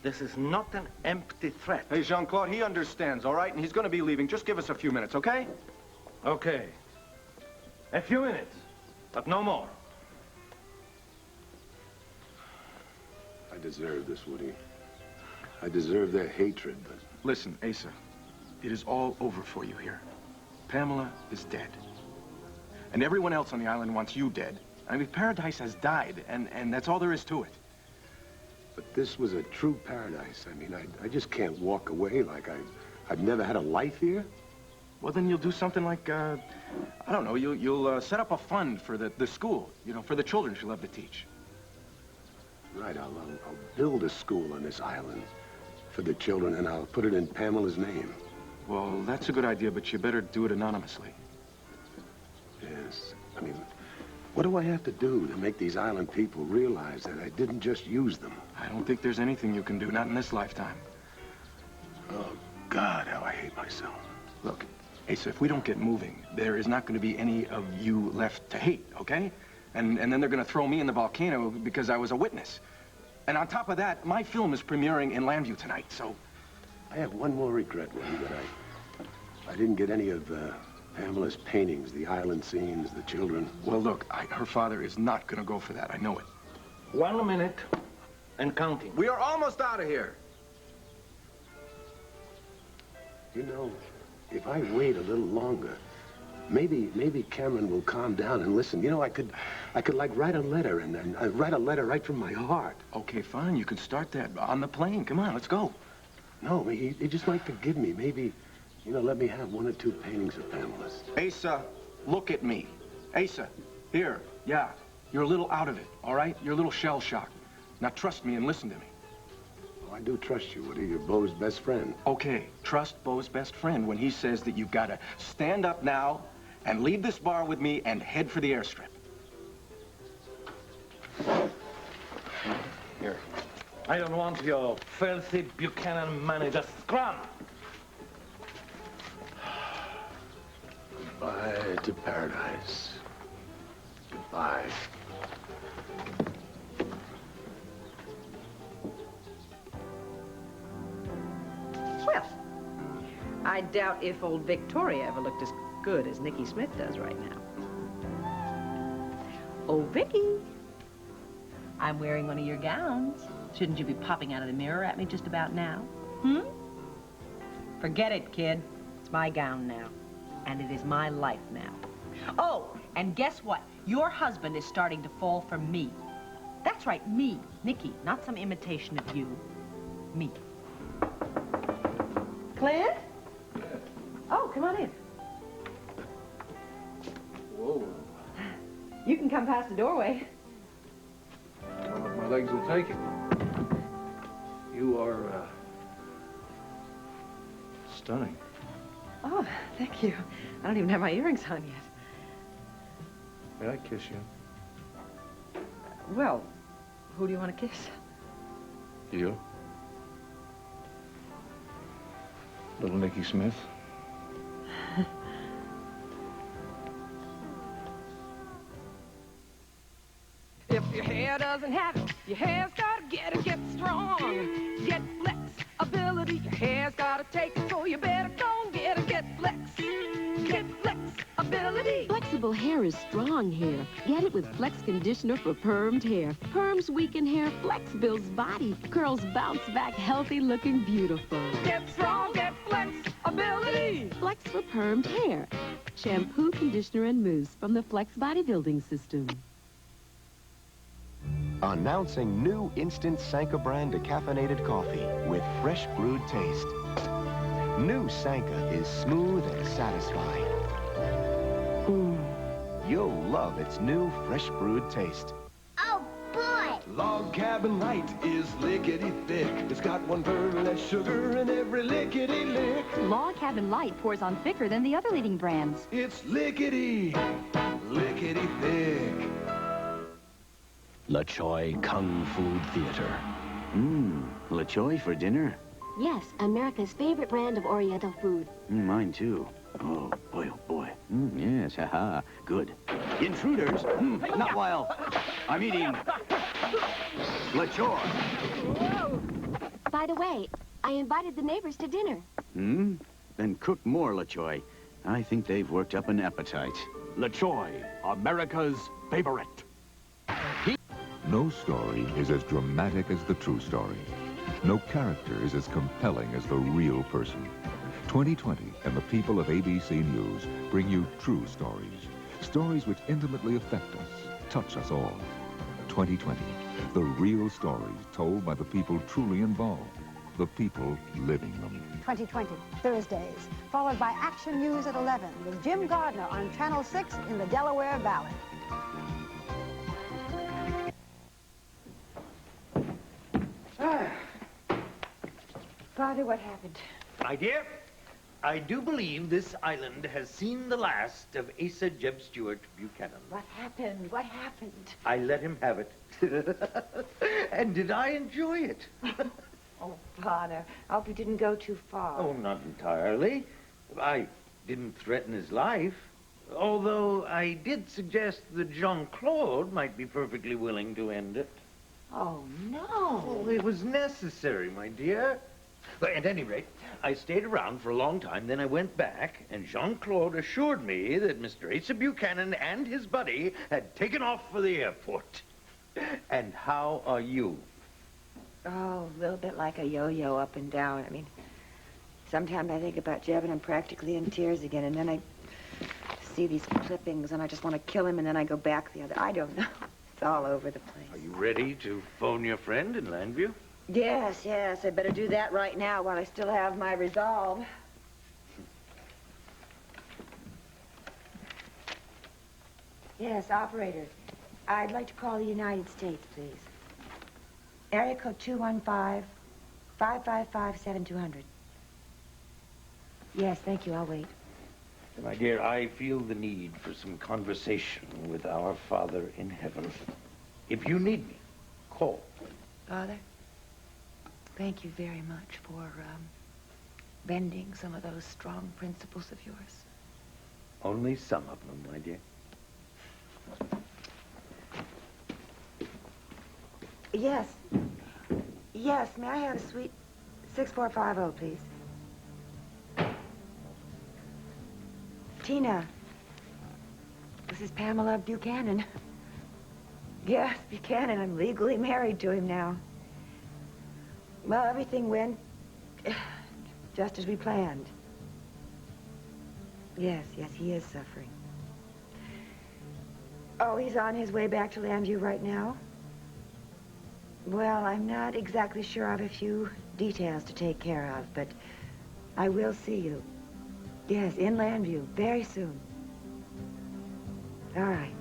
This is not an empty threat. Hey, Jean-Claude, he understands, all right? And he's going to be leaving. Just give us a few minutes, okay? Okay. A few minutes, but no more. I deserve this, Woody. I deserve their hatred, but... Listen, Asa, it is all over for you here. Pamela is dead. And everyone else on the island wants you dead. I mean, Paradise has died, and that's all there is to it. But this was a true paradise. I mean, I just can't walk away like I've never had a life here. Well, then you'll do something like, I don't know, you'll set up a fund for the school, you know, for the children she'll have to teach. Right, I'll build a school on this island for the children, and I'll put it in Pamela's name. Well, that's a good idea, but you better do it anonymously. Yes. I mean, what do I have to do to make these island people realize that I didn't just use them? I don't think there's anything you can do, not in this lifetime. Oh, God, how I hate myself. Look, Asa, if we don't get moving, there is not going to be any of you left to hate, okay? And then they're going to throw me in the volcano because I was a witness. And on top of that, my film is premiering in Lambview tonight, so... I have one more regret, Woody, that I didn't get any of Pamela's paintings, the island scenes, the children. Well, look, her father is not going to go for that. I know it. 1 minute and counting. We are almost out of here. You know, if I wait a little longer, maybe Cameron will calm down and listen. You know, I could like write a letter and write a letter right from my heart. Okay, fine. You can start that on the plane. Come on, let's go. No, he just might forgive me. Maybe, you know, let me have 1 or 2 paintings of Pamela's. Asa, look at me. Asa, here. Yeah, you're a little out of it, all right? You're a little shell-shocked. Now trust me and listen to me. Oh, I do trust you, Woody. You're Bo's best friend. Okay, trust Bo's best friend when he says that you've got to stand up now and leave this bar with me and head for the airstrip. Here. I don't want your filthy Buchanan manager scrum. Goodbye to paradise. Goodbye. Well, I doubt if old Victoria ever looked as good as Nicky Smith does right now. Oh, Vicky. I'm wearing one of your gowns. Shouldn't you be popping out of the mirror at me just about now? Forget it, kid. It's my gown now. And it is my life now. Oh, and guess what? Your husband is starting to fall for me. That's right, me, Nicky, not some imitation of you. Me. Clint? Oh, come on in. Whoa. You can come past the doorway. Well, if my legs will take it. You are, stunning. Oh, thank you. I don't even have my earrings on yet. May I kiss you? Well, who do you want to kiss? You? Little Nicky Smith? If your hair doesn't have it, your hair's gotta get it, get strong. Get flexibility, your hair's gotta take it, so you better go and get it, get flexibility. Flexible hair is strong hair. Get it with Flex Conditioner for permed hair. Perms weaken hair, Flex builds body. Curls bounce back healthy, looking beautiful. Get strong, get flexibility. Flex for permed hair. Shampoo, conditioner, and mousse from the Flex Bodybuilding System. Announcing new instant Sanka brand decaffeinated coffee with fresh brewed taste. New Sanka is smooth and satisfying. You'll love its new fresh brewed taste. Oh, boy! Log Cabin Light is lickety-thick. It's got 1/3 less sugar in every lickety-lick. Log Cabin Light pours on thicker than the other leading brands. It's lickety-thick. La Choi Kung Food Theater. La Choi for dinner? Yes, America's favorite brand of Oriental food. Mine too. Oh, boy. Yes, haha, good. Intruders? Not while I'm eating La Choi. By the way, I invited the neighbors to dinner. Then cook more La Choi. I think they've worked up an appetite. La Choi, America's favorite. No story is as dramatic as the true story. No character is as compelling as the real person. 2020 and the people of ABC News bring you true stories. Stories which intimately affect us, touch us all. 2020, the real stories told by the people truly involved, the people living them. 2020, Thursdays, followed by Action News at 11 with Jim Gardner on Channel 6 in the Delaware Valley. Father, what happened? My dear, I do believe this island has seen the last of Asa Jeb Stuart Buchanan. What happened? What happened? I let him have it. And did I enjoy it? Oh, Father, I hope you didn't go too far. Oh, not entirely. I didn't threaten his life. Although I did suggest that Jean-Claude might be perfectly willing to end it. Oh, no. Oh, it was necessary, my dear. Well, at any rate, I stayed around for a long time, then I went back, and Jean-Claude assured me that Mr. Asa Buchanan and his buddy had taken off for the airport. And how are you? Oh, a little bit like a yo-yo up and down. I mean, sometimes I think about Jeb and I'm practically in tears again, and then I see these clippings and I just want to kill him, and then I go back the other. I don't know. It's all over the place. Are you ready to phone your friend in Landview? Yes, yes. I better do that right now while I still have my resolve. Yes, operator. I'd like to call the United States, please. Area code 215-555-7200. Yes, thank you. I'll wait. My dear, I feel the need for some conversation with our Father in heaven. If you need me, call. Father, thank you very much for bending some of those strong principles of yours. Only some of them, my dear. Yes. Yes, may I have a suite 6450, please? Tina, this is Pamela Buchanan. Yes, Buchanan. I'm legally married to him now. Well, everything went just as we planned. Yes, yes, he is suffering. Oh, he's on his way back to Landview right now? Well, I'm not exactly sure. I have a few details to take care of, but I will see you. Yes, in Landview, very soon. All right.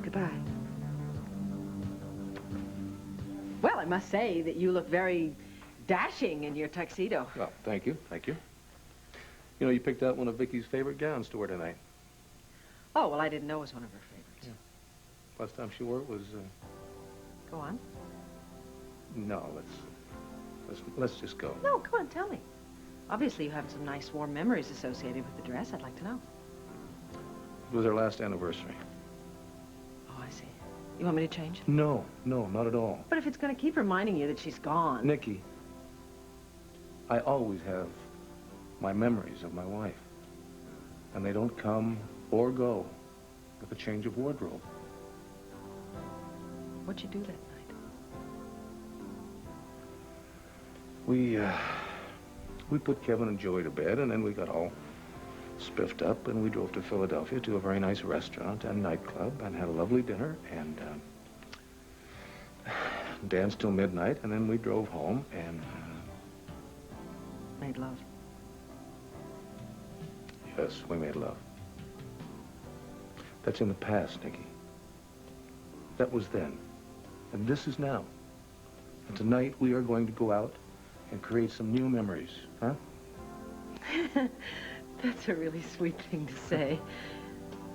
Goodbye. Well, I must say that you look very dashing in your tuxedo. Well, thank you, thank you. You know, you picked out one of Vicky's favorite gowns to wear tonight. Oh, well, I didn't know it was one of her favorites. Yeah. Last time she wore it was, Go on. No, let's just go. No, go on, tell me. Obviously, you have some nice, warm memories associated with the dress. I'd like to know. It was our last anniversary. Oh, I see. You want me to change? No, not at all. But if it's going to keep reminding you that she's gone... Nikki, I always have my memories of my wife. And they don't come or go with a change of wardrobe. What'd you do that night? We put Kevin and Joey to bed, and then we got all spiffed up, and we drove to Philadelphia to a very nice restaurant and nightclub and had a lovely dinner and danced till midnight, and then we drove home and... Made love. Yes, we made love. That's in the past, Nikki. That was then. And this is now. And tonight we are going to go out and create some new memories, huh? That's a really sweet thing to say.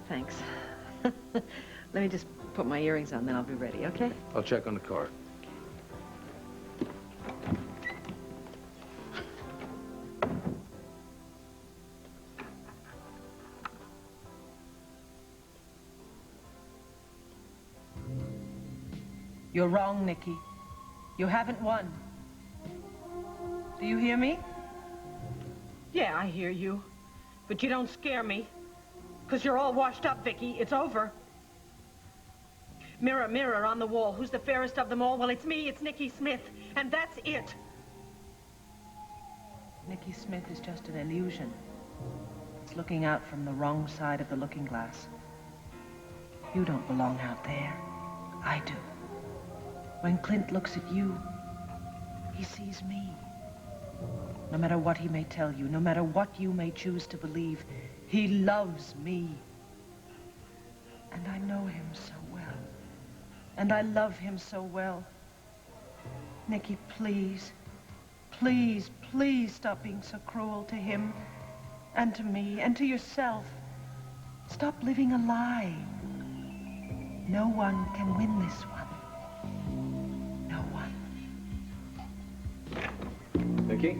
Thanks. Let me just put my earrings on, then I'll be ready, okay? I'll check on the car. You're wrong, Nikki. You haven't won. Do you hear me? Yeah, I hear you. But you don't scare me. Because you're all washed up, Vicky. It's over. Mirror, mirror on the wall. Who's the fairest of them all? Well, it's me. It's Nikki Smith. And that's it. Nikki Smith is just an illusion. It's looking out from the wrong side of the looking glass. You don't belong out there. I do. When Clint looks at you, he sees me. No matter what he may tell you, no matter what you may choose to believe, he loves me. And I know him so well. And I love him so well. Nikki, please, please, please stop being so cruel to him and to me and to yourself. Stop living a lie. No one can win this one. No one. Nikki?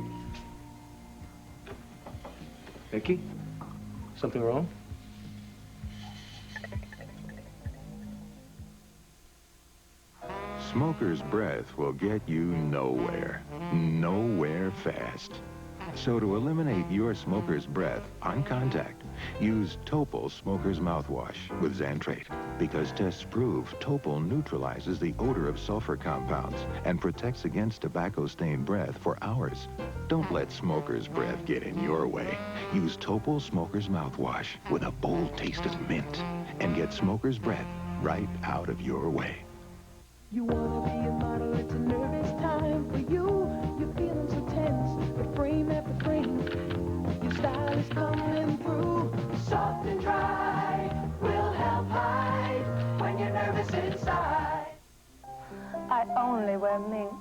Nikki? Something wrong? Smoker's breath will get you nowhere. Nowhere fast. So to eliminate your smoker's breath on contact, use Topol Smoker's Mouthwash with Xantrate. Because tests prove Topol neutralizes the odor of sulfur compounds and protects against tobacco-stained breath for hours. Don't let smoker's breath get in your way. Use Topol Smoker's Mouthwash with a bold taste of mint and get smoker's breath right out of your way. You wanna be a model, it's a nervous time for you. You're feeling so tense, the frame after frame. Your style is coming through. Soft and dry will help hide when you're nervous inside. I only wear mink.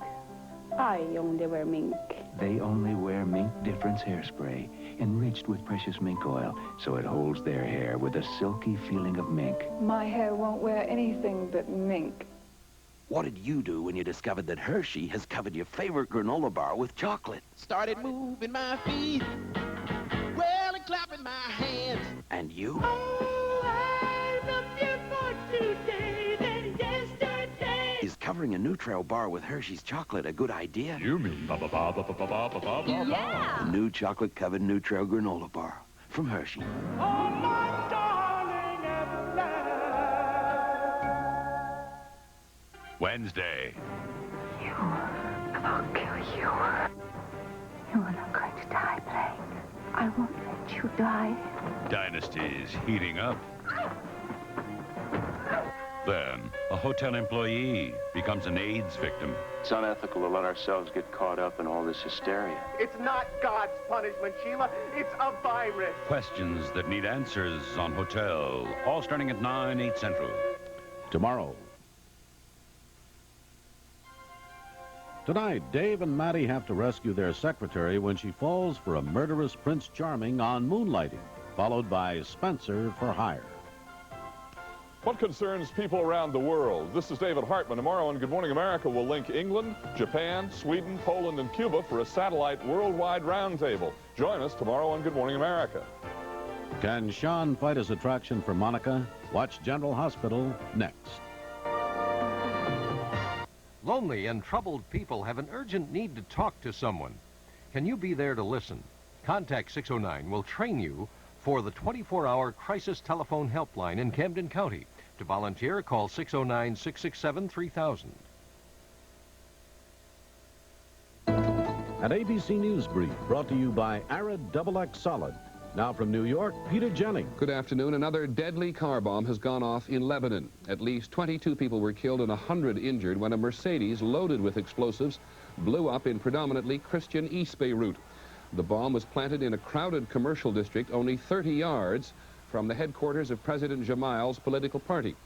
I only wear mink. They only wear Mink Difference hairspray, enriched with precious mink oil, so it holds their hair with a silky feeling of mink. My hair won't wear anything but mink. What did you do when you discovered that Hershey has covered your favorite granola bar with chocolate? Started moving my feet, well, and clapping my hands. And you? Oh, I love you more today than yesterday. Is covering a Nutrell bar with Hershey's chocolate a good idea? You mean ba-ba-ba-ba-ba-ba-ba-ba-ba? Yeah! The new chocolate-covered Nutrell granola bar from Hershey. Oh, my darling Evelyn. Wednesday. I'll kill you. You are not going to die, Blaine. I won't let you die. Dynasty's heating up. Then, a hotel employee becomes an AIDS victim. It's unethical to let ourselves get caught up in all this hysteria. It's not God's punishment, Sheila. It's a virus. Questions that need answers on Hotel. All starting at 9, 8 Central. Tomorrow. Tonight, Dave and Maddie have to rescue their secretary when she falls for a murderous Prince Charming on Moonlighting, followed by Spencer for Hire. What concerns people around the world? This is David Hartman. Tomorrow on Good Morning America, we'll link England, Japan, Sweden, Poland, and Cuba for a satellite worldwide roundtable. Join us tomorrow on Good Morning America. Can Sean fight his attraction for Monica? Watch General Hospital next. Lonely and troubled people have an urgent need to talk to someone. Can you be there to listen? Contact 609 will train you for the 24-hour crisis telephone helpline in Camden County. To volunteer, call 609-667-3000. An ABC News Brief brought to you by Arid XX Solid. Now from New York, Peter Jennings. Good afternoon. Another deadly car bomb has gone off in Lebanon. At least 22 people were killed and 100 injured when a Mercedes loaded with explosives blew up in predominantly Christian East Beirut. The bomb was planted in a crowded commercial district only 30 yards from the headquarters of President Jamal's political party.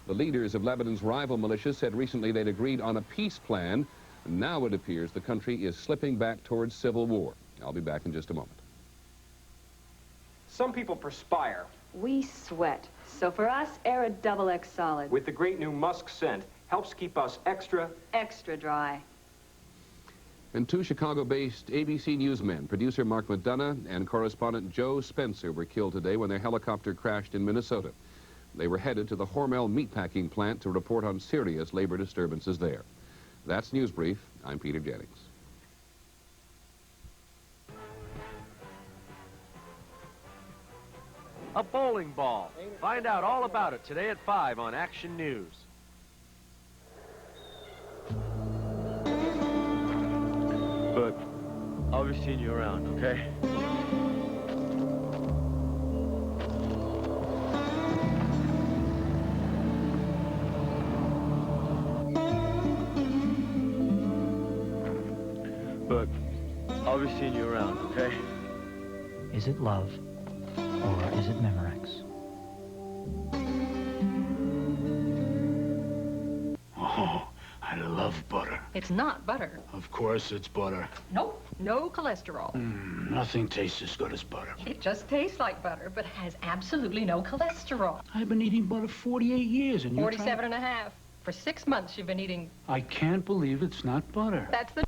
The leaders of Lebanon's rival militias said recently they'd agreed on a peace plan. Now it appears the country is slipping back towards civil war. I'll be back in just a moment. Some people perspire. We sweat. So for us, Arid XX Solid. With the great new musk scent, helps keep us extra dry. And two Chicago-based ABC newsmen, producer Mark McDonough and correspondent Joe Spencer, were killed today when their helicopter crashed in Minnesota. They were headed to the Hormel meatpacking plant to report on serious labor disturbances there. That's News Brief. I'm Peter Jennings. A bowling ball. Find out all about it today at 5 on Action News. But I'll be seeing you around, okay? But I'll be seeing you around, okay? Is it love? Or is it Memorex? Oh, I love butter. It's not butter. Of course it's butter. Nope, no cholesterol. Nothing tastes as good as butter. It just tastes like butter, but has absolutely no cholesterol. I've been eating butter 48 years, and you're 47 and a half. For 6 months, you've been eating... I can't believe it's not butter. That's the